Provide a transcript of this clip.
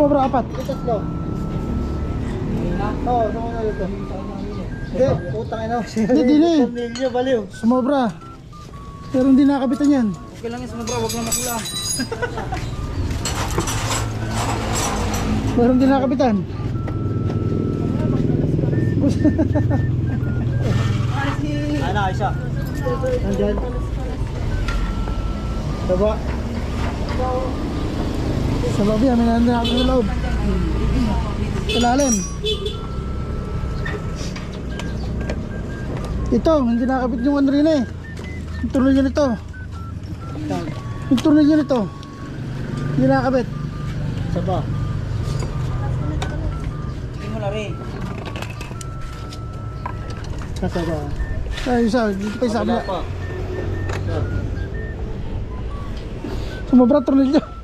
Sumobra, 4. Ito tatlo. Oo, sumobra ito. Hindi, putang ina. Hindi, dili. Tornilyo, baliw. Sumobra. Pero hindi nakabitan yan. Okay lang yung sumobra, huwag na makula. Pero hindi nakabitan. Ano, isa. Nandyan. Diba? Sa loob yan, may nakakabit sa loob. Ilalim. Ito, hindi nakakabit yung ano rin eh. Yung tornilyo nito. Yung tornilyo nito. Hindi nakakabit. Isa ba? Hindi mo na rin. Kasa ba? Ay, isa, dito pa isa. Wala pa. Sumobra tornilyo.